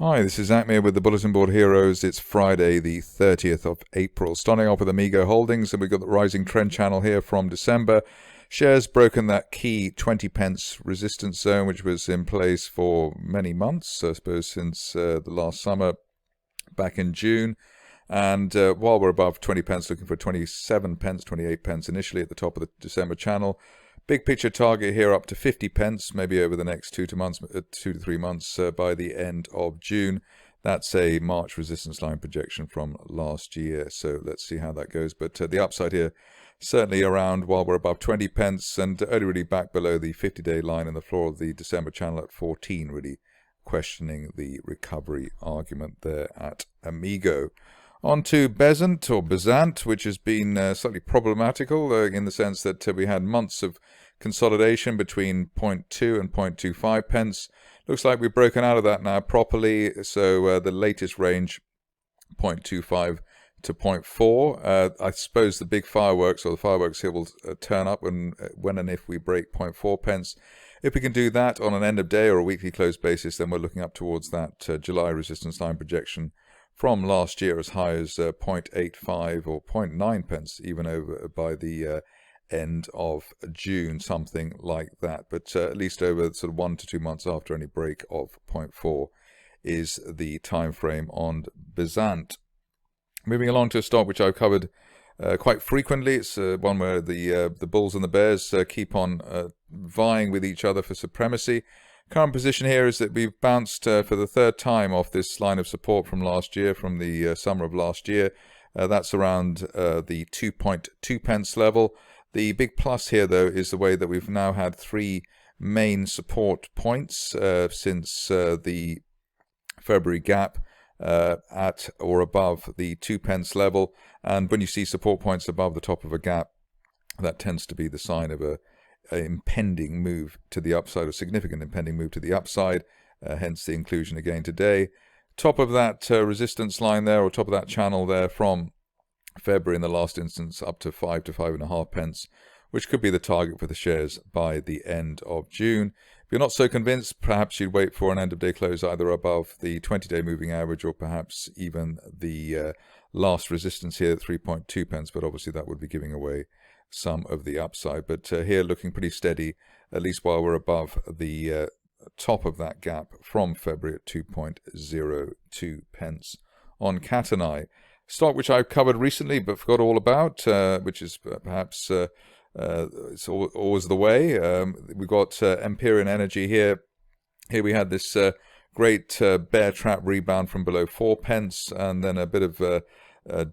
Hi, this is Zak Mir with the Bulletin Board Heroes. It's Friday, the 30th of April. Starting off with Amigo Holdings, and we've got the rising trend channel here from December. Shares broken that key 20 pence resistance zone, which was in place for many months, I suppose, since the last summer, back in June. And while we're above 20 pence, looking for 27 pence, 28 pence initially at the top of the December channel. Big picture target here up to 50 pence, maybe over the next 2 to 3 months by the end of June. That's a March resistance line projection from last year, so let's see how that goes. But the upside here, certainly around while we're above 20 pence and only really back below the 50-day line in the floor of the December channel at 14, really questioning the recovery argument there at Amigo. On to Bezant, which has been slightly problematical in the sense that we had months of consolidation between 0.2 and 0.25 pence. Looks like we've broken out of that now properly, so the latest range, 0.25 to 0.4. I suppose the big fireworks, or the fireworks here, will turn up when and if we break 0.4 pence. If we can do that on an end of day or a weekly close basis, then we're looking up towards that July resistance line projection from last year as high as 0.85 or 0.9 pence, even over by the end of June, something like that. But at least over sort of 1 to 2 months after any break of 0.4 is the time frame on Bezant. Moving along to a stock which I've covered quite frequently. It's one where the bulls and the bears keep on vying with each other for supremacy. Current position here is that we've bounced for the third time off this line of support from last year, from the summer of last year. That's around the 2.2 pence level. The big plus here, though, is the way that we've now had 3 main support points since the February gap at or above the 2 pence level. And when you see support points above the top of a gap, that tends to be the sign of an impending move to the upside, a significant impending move to the upside, hence the inclusion again today. Top of that resistance line there, or top of that channel there from February in the last instance, up to 5 to 5.5 pence, which could be the target for the shares by the end of June. If you're not so convinced, perhaps you'd wait for an end of day close either above the 20-day moving average or perhaps even the last resistance here at 3.2 pence, but obviously that would be giving away some of the upside. But here looking pretty steady, at least while we're above the top of that gap from February at 2.02 pence. On Catenae, stock which I've covered recently but forgot all about, which is perhaps it's always the way. We've got Empyrean Energy here. Here we had this great bear trap rebound from below 4 pence, and then a bit of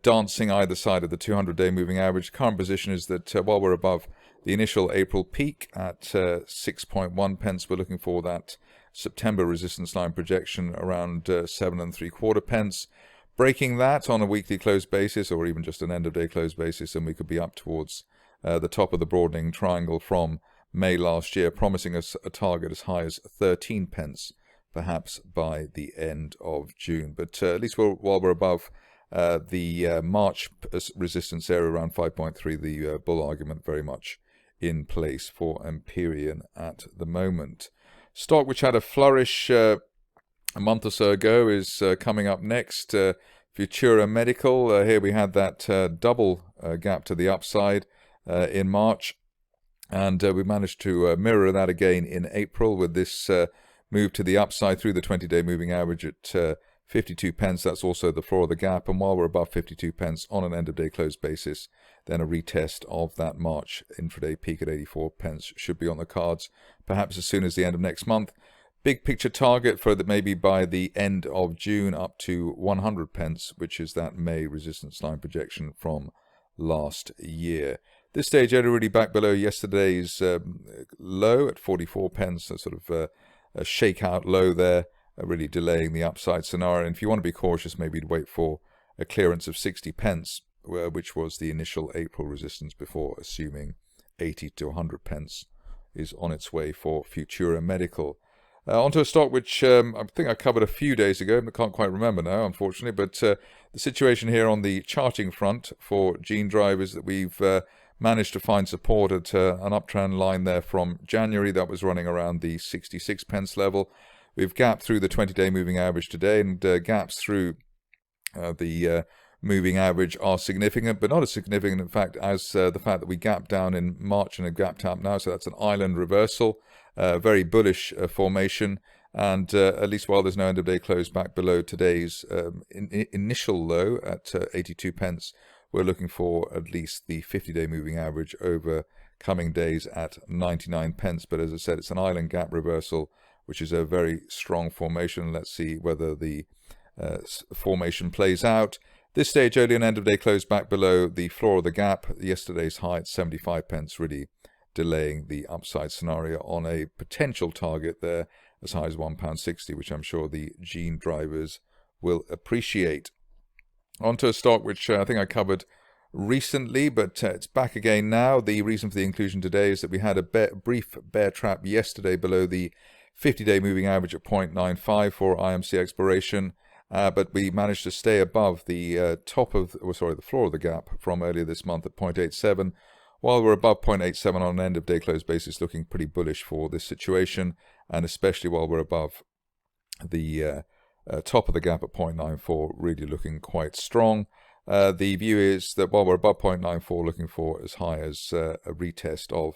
dancing either side of the 200-day moving average. Current position is that while we're above the initial April peak at 6.1 pence, we're looking for that September resistance line projection around 7.75 pence. Breaking that on a weekly close basis, or even just an end of day close basis, and we could be up towards the top of the broadening triangle from May last year, promising us a target as high as 13 pence, perhaps by the end of June. But at least while we're above the March resistance area around 5.3, the bull argument very much in place for Empyrean at the moment. Stock which had a flourish a month or so ago is coming up next. Futura Medical. Here we had that double gap to the upside in March, and we managed to mirror that again in April with this move to the upside through the 20-day moving average at 52 pence. That's also the floor of the gap, and while we're above 52 pence on an end of day close basis, then a retest of that March intraday peak at 84 pence should be on the cards, perhaps as soon as the end of next month. Big picture target for that maybe by the end of June up to 100 pence, which is that May resistance line projection from last year. This stage already back below yesterday's low at 44 pence, a sort of a shakeout low there, really delaying the upside scenario. And if you want to be cautious, maybe you'd wait for a clearance of 60 pence, which was the initial April resistance before assuming 80 to 100 pence is on its way for Futura Medical. Onto a stock which I think I covered a few days ago, I can't quite remember now, unfortunately, but the situation here on the charting front for Genedrive is that we've managed to find support at an uptrend line there from January that was running around the 66 pence level. We've gapped through the 20-day moving average today, and gaps through the moving average are significant, but not as significant, in fact, as the fact that we gapped down in March and have gapped up now. So that's an island reversal, very bullish formation. And at least while there's no end-of-day close back below today's initial low at 82 pence, we're looking for at least the 50-day moving average over coming days at 99 pence. But as I said, it's an island gap reversal, which is a very strong formation. Let's see whether the formation plays out. This stage, early and end-of-day close back below the floor of the gap. Yesterday's high at 75 pence, really delaying the upside scenario on a potential target there as high as £1.60, which I'm sure the gene drivers will appreciate. Onto a stock which I think I covered recently, but it's back again now. The reason for the inclusion today is that we had a brief bear trap yesterday below the 50-day moving average at 0.95 for IMC Exploration, but we managed to stay above the the floor of the gap from earlier this month at 0.87. While we're above 0.87 on an end-of-day close basis, looking pretty bullish for this situation, and especially while we're above the top of the gap at 0.94, really looking quite strong. The view is that while we're above 0.94, looking for as high as a retest of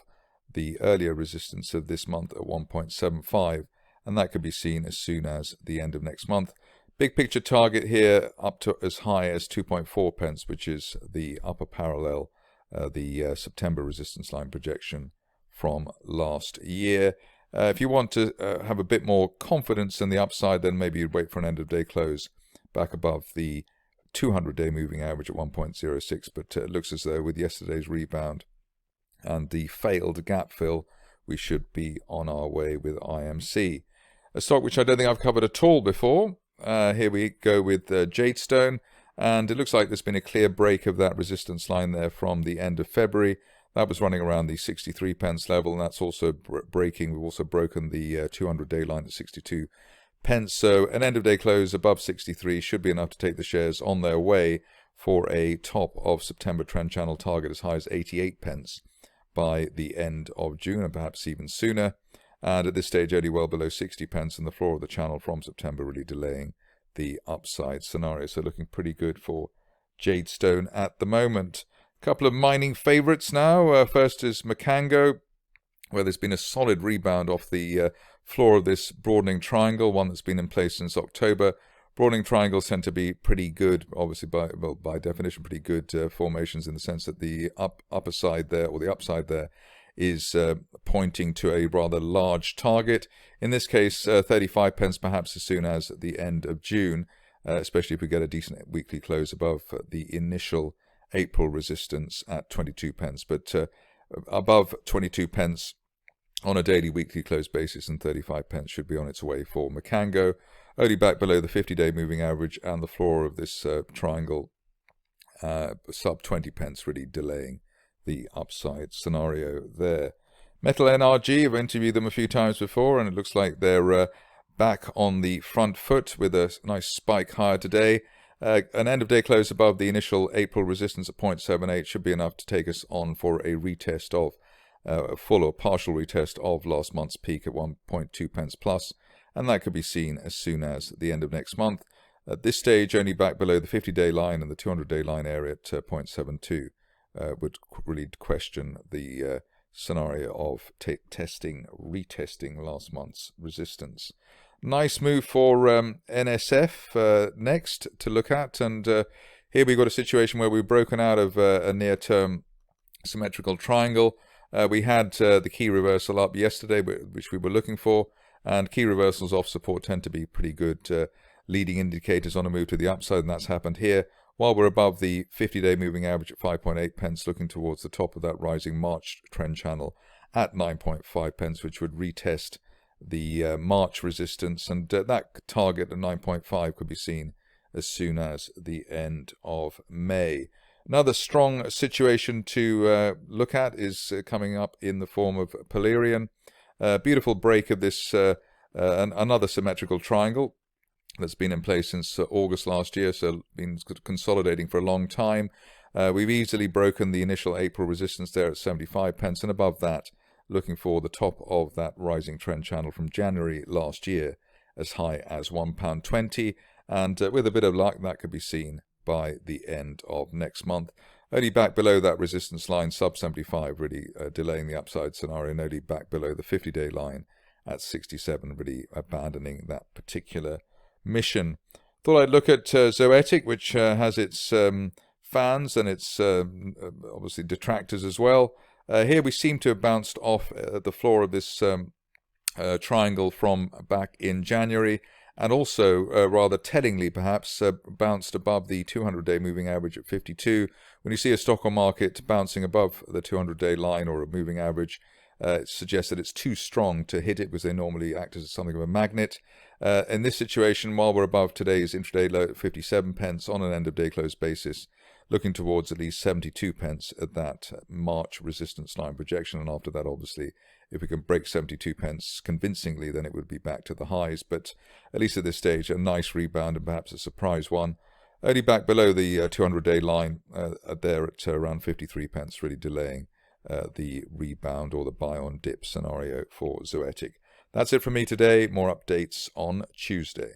the earlier resistance of this month at 1.75, and that could be seen as soon as the end of next month. Big picture target here up to as high as 2.4 pence, which is the upper parallel, the September resistance line projection from last year. If you want to have a bit more confidence in the upside, then maybe you'd wait for an end of day close back above the 200-day moving average at 1.06, but it looks as though with yesterday's rebound and the failed gap fill, we should be on our way with IMC. A stock which I don't think I've covered at all before. Here we go with Jadestone, and it looks like there's been a clear break of that resistance line there from the end of February. That was running around the 63 pence level, and that's also breaking. We've also broken the 200-day line at 62 pence. So an end-of-day close above 63 should be enough to take the shares on their way for a top of September trend channel target as high as 88 pence by the end of June, and perhaps even sooner. And at this stage, only well below 60 pence in the floor of the channel from September, really delaying the upside scenario. So looking pretty good for Jadestone at the moment. Couple of mining favorites now. First is Macango, where there's been a solid rebound off the floor of this broadening triangle, one that's been in place since October. Broadening triangles tend to be pretty good, obviously by definition, pretty good formations in the sense that the upper side there, or the upside there, is pointing to a rather large target. In this case, 35 pence perhaps as soon as the end of June, especially if we get a decent weekly close above the initial April resistance at 22 pence. But above 22 pence on a daily weekly close basis, and 35 pence should be on its way for Macango. Only back below the 50-day moving average and the floor of this triangle, sub 20 pence, really delaying the upside scenario there. Metalnrg, I've interviewed them a few times before, and it looks like they're back on the front foot with a nice spike higher today. An end-of-day close above the initial April resistance at 0.78 should be enough to take us on for a retest of, a full or partial retest of last month's peak at 1.2 pence plus, and that could be seen as soon as the end of next month. At this stage, only back below the 50-day line and the 200-day line area at 0.72. Would really question the scenario of retesting last month's resistance. Nice move for NSF next to look at, and here we've got a situation where we've broken out of a near-term symmetrical triangle. We had the key reversal up yesterday, which we were looking for, and key reversals off support tend to be pretty good leading indicators on a move to the upside, and that's happened here. While we're above the 50-day moving average at 5.8 pence, looking towards the top of that rising March trend channel at 9.5 pence, which would retest the March resistance, and that target at 9.5 could be seen as soon as the end of May. Another strong situation to look at is coming up in the form of Polarian. Beautiful break of this another symmetrical triangle that's been in place since August last year, so been consolidating for a long time. We've easily broken the initial April resistance there at 75 pence, and above that, looking for the top of that rising trend channel from January last year as high as £1.20, and with a bit of luck that could be seen by the end of next month. Only back below that resistance line, sub 75, really delaying the upside scenario, and only back below the 50-day line at 67, really abandoning that particular mission. Thought I'd look at Zoetic, which has its fans and its obviously detractors as well. Here we seem to have bounced off the floor of this triangle from back in January, and also, rather tellingly perhaps, bounced above the 200-day moving average at 52. When you see a stock or market bouncing above the 200-day line or a moving average, it suggests that it's too strong to hit it, because they normally act as something of a magnet. In this situation, while we're above today's intraday low at 57 pence on an end-of-day close basis, looking towards at least 72 pence at that March resistance line projection, and after that, obviously, if we can break 72 pence convincingly, then it would be back to the highs. But at least at this stage, a nice rebound and perhaps a surprise one. Only back below the 200-day line there at around 53 pence, really delaying the rebound or the buy on dip scenario for Zoetic. That's it from me today. More updates on Tuesday.